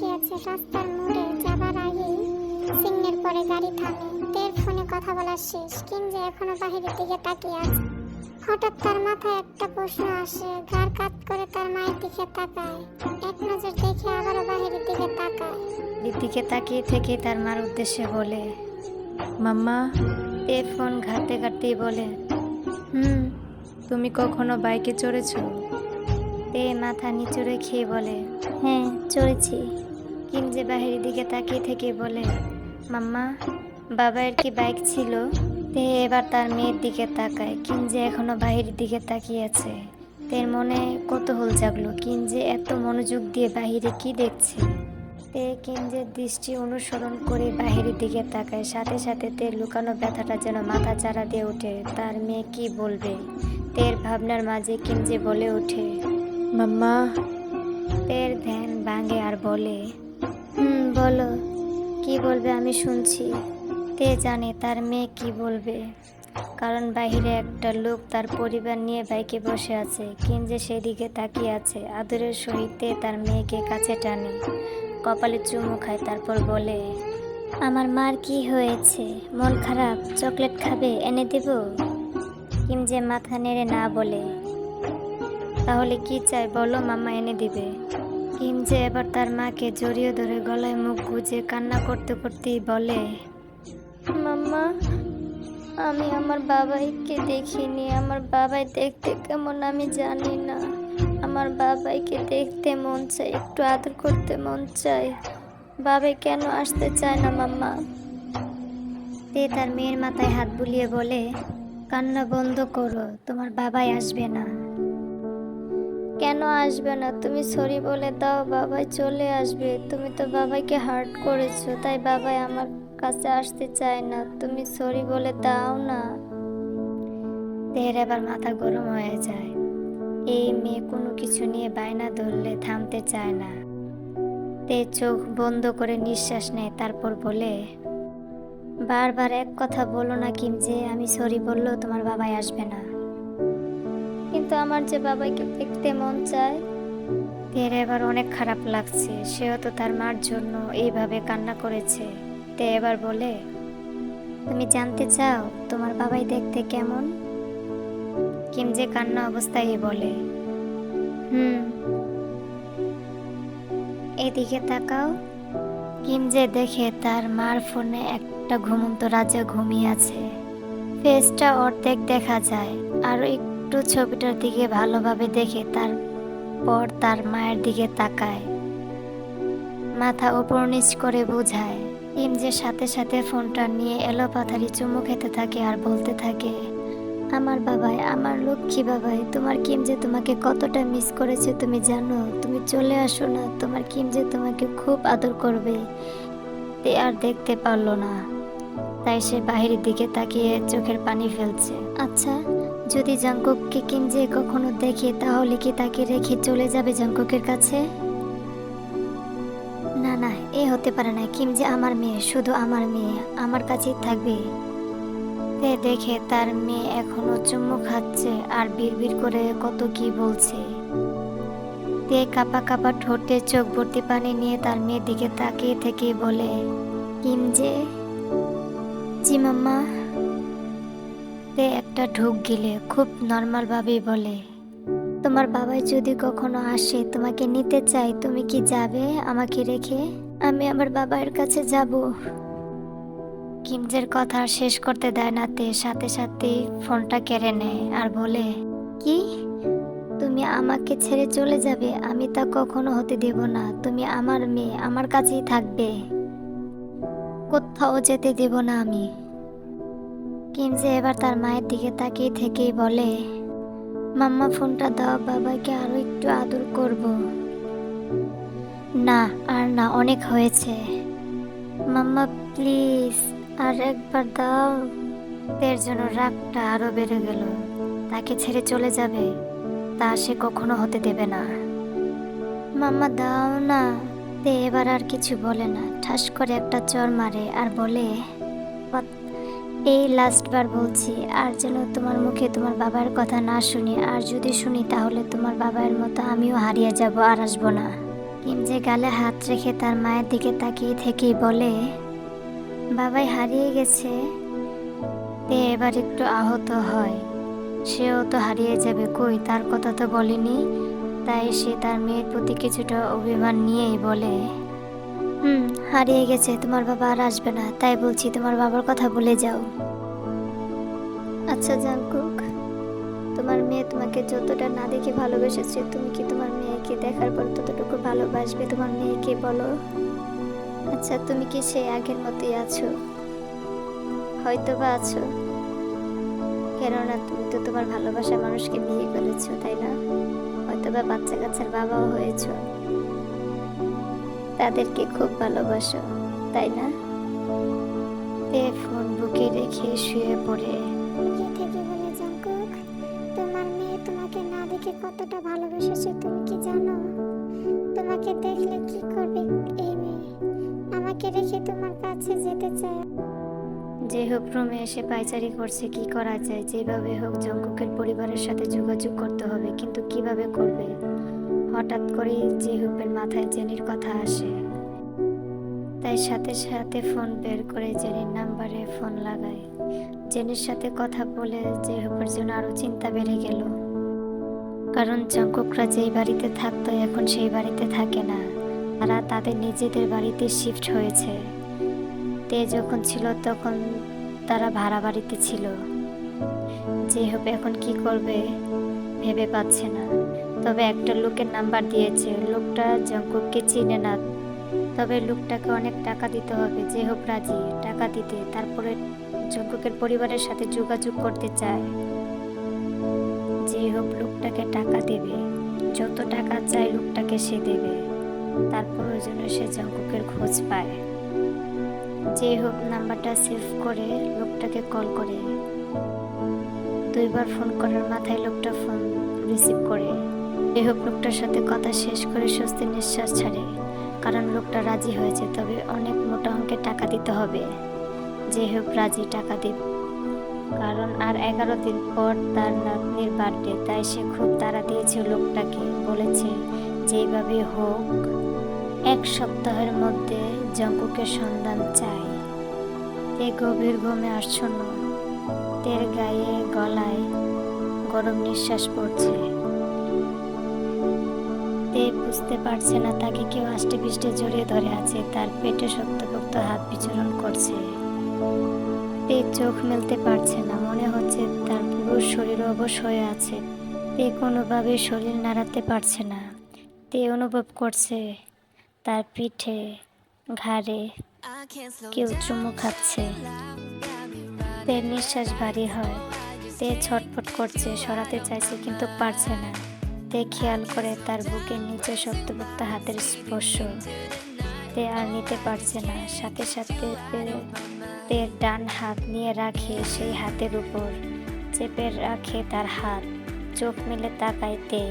তাকিয়ে আছে রাস্তার মোড়ে যাবার আগেই সিগন্যাল পরে গাড়ি থামে। তের ফোনে কথা বলা শেষ, কিঞ্জে এখনো বাহিরের দিকে তাকিয়ে আছে। হঠাৎ তার মাথায় একটা প্রশ্ন আসে, ঘাড় কাত করে তার মায়ের দিকে তাকায়। এক নজর দেখে আবারও বাহিরের দিকে তাকায়। দিকে তাকিয়ে থেকে তার মার উদ্দেশ্যে বলে, মাম্মা। এ ফোন ঘাটতে ঘাটতেই বলে, তুমি কখনো বাইকে চড়েছো? তে মাথা নিচু রেখে বলে, হ্যাঁ চড়েছি। কিঞ্জে বাহিরের দিকে তাকিয়ে থেকে বলে, মাম্মা, বাবার কি বাইক ছিল? তে এবার তার মেয়ের দিকে তাকায়। কিঞ্জে এখনো বাহিরের দিকে তাকিয়ে আছে। তের মনে কৌতূহল জাগলো, কিঞ্জে এত মনোযোগ দিয়ে বাহিরে কি দেখছে। তে কিঞ্জের দৃষ্টি অনুসরণ করে বাহিরের দিকে তাকায়। সাথে সাথে তের লুকানো ব্যথাটা যেন মাথা চাড়া দিয়ে ওঠে। তার মেয়ে কি বলবে, তের ভাবনার মাঝে কিঞ্জে বলে ওঠে, মাম্মা। তের ধ্যান ভাঙে আর বলে, বলো, কি বলবে আমি শুনছি। তে জানে তার মেয়ে কি বলবে, কারণ বাইরে একটা লোক তার পরিবার নিয়ে বাইকে বসে আছে। কিঞ্জে সেদিকে তাকিয়ে আছে। আদরের সহিত তার মেয়েকে কাছে টানে, কপালে চুমু খায়, তারপর বলে, আমার মার কি হয়েছে? মন খারাপ? চকলেট খাবে? এনে দেব? কিঞ্জে মাথা নেড়ে না বলে, তাহলে কি চাই বলো, মাম্মা এনে দিবে। কিঞ্জে এবার তার মাকে জড়িয়ে ধরে গলায় মুখ গুজে কান্না করতে করতেই বলে, মাম্মা, আমি আমার বাবাইকে দেখিনি। আমার বাবাই দেখতে কেমন আমি জানি না। আমার বাবাইকে দেখতে মন চাই, একটু আদর করতে মন চাই। বাবাই কেন আসতে চায় না মাম্মা? তে তার মেয়ের মাথায় হাত বুলিয়ে বলে, কান্না বন্ধ করো, তোমার বাবাই আসবে না। কেন আসবে না? তুমি সরি বলে দাও, বাবাই চলে আসবে। তুমি তো বাবাইকে হার্ট করেছো, তাই বাবাই আমার কাছে আসতে চায় না। তুমি সরি বলে দাও না। তের এবার মাথা গরম হয়ে যায়। এই মেয়ে কোনো কিছু নিয়ে বায়না ধরলে থামতে চায় না। তে চোখ বন্ধ করে নিঃশ্বাস নেয়, তারপর বলে, বারবার এক কথা বলো না কিঞ্জে, আমি সরি বললেও তোমার বাবাই আসবে না। কিন্তু আমার যে বাবাইকে দেখতে মন চায়। তের এবার অনেক খারাপ লাগছে, সেও তো তার মার জন্য এইভাবে কান্না করেছে। তে এবার বলে, তুমি জানতে চাও তোমার বাবাই দেখতে কেমন? কিঞ্জে কান্না অবস্থায় বলে, এদিকে তাকাও। কিঞ্জে দেখে তার মার ফোনে একটা ঘুমন্ত রাজা ঘুমিয়ে আছে। ফেসটা অর্ধেক দেখা যায়। আরো একটু ছবিটার দিকে ভালোভাবে দেখে তারপর তার মায়ের দিকে তাকায়, মাথা উপর নিচ করে বোঝায়। কিঞ্জের সাথে সাথে ফোনটা নিয়ে এলোপাথারি চুমু খেতে থাকে আর বলতে থাকে, আমার বাবাই, আমার লক্ষ্মী বাবাই, তোমার কিঞ্জে তোমাকে কতটা মিস করেছে তুমি জানো? তুমি চলে আসো না, তোমার কিঞ্জে তোমাকে খুব আদর করবে। তে আর দেখতে পারলো না, তাই সে বাহিরের দিকে তাকিয়ে চোখের পানি ফেলছে। আচ্ছা, যদি জাংকুককে কিঞ্জে কখনো দেখে, তাহলে কি তাকে রেখে চলে যাবে জাংকুকের কাছে? না না, এ হতে পারে না। কিঞ্জে আমার মেয়ে, শুধু আমার মেয়ে, আমার কাছেই থাকবে। তে দেখে তার মেয়ে এখনো চুমু খাচ্ছে আর বিড়বিড় করে কত কি বলছে। তে কাপা কাপা ঠোঁটে চোখ ভর্তি পানি নিয়ে তার মেয়ের দিকে তাকিয়ে থেকে বলে, কিঞ্জে। জি মাম্মা। তে একটা ঢোক গিলে খুব নর্মাল ভাবেই বলে, তোমার বাবাই যদি কখনো আসে, তোমাকে নিতে চাই, তুমি কি যাবে আমাকে রেখে? আমি আমার বাবার কাছে যাব। কিঞ্জের কথা শেষ করতে দেয় না তে, সাথে সাথে ফোনটা কেড়ে নেয় আর বলে, কি? তুমি আমাকে ছেড়ে চলে যাবে? আমি তা কখনো হতে দেব না। তুমি আমার মেয়ে, আমার কাছেই থাকবে, কোথাও যেতে দেব না আমি। কিঞ্জে এবার তার মায়ের দিকে তাকিয়ে থেকেই বলে, মাম্মা ফোনটা দাও, বাবাকে আরো একটু আদর করব। না, আর না, অনেক হয়েছে। মাম্মা প্লিজ, আর একবার দাও। তের জন্য রাগটা আরো বেড়ে গেল। তাকে ছেড়ে চলে যাবে, তা সে কখনো হতে দেবে না। মাম্মা দাও না। তে এবার আর কিছু বলে না, ঠাস করে একটা চর মারে আর বলে, এই লাস্টবার বলছি, আর যেন তোমার মুখে তোমার বাবার কথা না শুনি। আর যদি শুনি, তাহলে তোমার বাবার মতো আমিও হারিয়ে যাব আর আসবো না। কিম যে গালে হাত রেখে তার মায়ের দিকে তাকিয়ে থেকেই বলে, বাবাই হারিয়ে গেছে। তে এবার একটু আহত হয়। সেও তো হারিয়ে যাবে, কই তার কথা তো বলেনি। তাই সে তার মেয়ের প্রতি কিছুটা অভিমান নিয়েই বলে, হারিয়ে গেছে, তোমার বাবা আর আসবে না, তাই বলছি তোমার বাবার কথা ভুলে যাও। আচ্ছা জাংকুক, তোমার মেয়ে তোমাকে যতটা না দেখে ভালোবেসেছে, তুমি কি তোমার মেয়েকে দেখার পর ততটুকু ভালোবাসবে তোমার মেয়েকে, বলো? আচ্ছা, তুমি কি সেই আগের মতোই আছো? হয়তো বা আছো, কেননা তুমি তো তোমার ভালোবাসার মানুষকে বিয়ে করেছো, তাই না? হয়তো বা বাচ্চা কাচ্চার বাবাও হয়েছো, তাদেরকে খুব ভালোবাসো, তাই না? তে ফোন বুকে রেখে শুয়ে পড়ে। কি থেকে বলে জাঙ্কুক, তোমার মেয়ে তোমাকে না দেখে কতটা ভালোবেসেছে তুমি কি জানো? তোমাকে দেখলে কি করবে এই মেয়ে? আমাকে রেখে তোমার কাছে যেতে চায়। যে হোক রুমে এসে পায়চারি করছে, কি করা যায়? যেভাবে হোক জঙ্কুকের পরিবারের সাথে যোগাযোগ করতে হবে, কিন্তু কিভাবে করবে? হঠাৎ করেই জেহুপের মাথায় জেনির কথা আসে, তাই সাথে সাথে ফোন বের করে জেনির নাম্বারে ফোন লাগায়। জেনির সাথে কথা বলে জেহুপের জন্য আরো চিন্তা বেড়ে গেল, কারণ জঙ্কুকরা যেই বাড়িতে থাকতো এখন সেই বাড়িতে থাকে না, তারা তাদের নিজেদের বাড়িতে শিফট হয়েছে। তে যখন ছিল তখন তারা ভাড়া বাড়িতে ছিল। জেহুপ এখন কি করবে ভেবে পাচ্ছে না। তবে একটা লোকের নাম্বার দিয়েছে, লোকটা জঙ্কুককে চিনে না, তবে লোকটাকে অনেক টাকা দিতে হবে। জেহুপ রাজি টাকা দিতে, তারপরে জঙ্কুকের পরিবারের সাথে যোগাযোগ করতে চায়। জেহুপ লোকটাকে টাকা দেবে, যত টাকা চায় লোকটাকে সে দেবে, তারপর ওই জন্য সে জঙ্কুকের খোঁজ পায়। জেহুপ নাম্বারটা সেভ করে লোকটাকে কল করে। দুইবার ফোন করার মাথায় লোকটা ফোন রিসিভ করে। জেহুপ লোকটার সাথে কথা শেষ করে স্বস্তির নিঃশ্বাস ছাড়ে, কারণ লোকটা রাজি হয়েছে, তবে অনেক মোটা অঙ্কের টাকা দিতে হবে। জেহুপ রাজি টাকা দেবে, কারণ আর 11 দিন পর তার নাতনির বার্থডে, তাই সে খুব তাড়া দিয়েছে লোকটাকে, বলেছে যেভাবে হোক 1 সপ্তাহের মধ্যে জঙ্কুকের সন্ধান চাই। তে গভীর ঘুমে আচ্ছন্ন, তের গায়ে গলায় গরম নিঃশ্বাস পড়ছে। তে বুঝতে পারছে না তাকে কেউ আষ্টে পিষ্টে জড়িয়ে ধরে আছে, তার পেটে শক্তপোক্ত হাত বিচরণ করছে। তে চোখ মেলতে পারছে না, মনে হচ্ছে তার পুরো শরীর অবশ হয়ে আছে। তে কোনোভাবে শরীর নাড়াতে পারছে না। তে অনুভব করছে তার পিঠে, ঘাড়ে কেউ চুমু খাচ্ছে। তের নিঃশ্বাস ভারী হয়, তে ছটফট করছে, সরাতে চাইছে কিন্তু পারছে না। তে খেয়াল করে তার বুকের নিচে শক্তপোক্ত হাতের স্পর্শ, তে আর নিতে পারছে না। সাথে সাথে তের ডান হাত নিয়ে রাখে সেই হাতের উপর, চেপে রাখে তার হাত। চোখ মেলে তাকায় তে।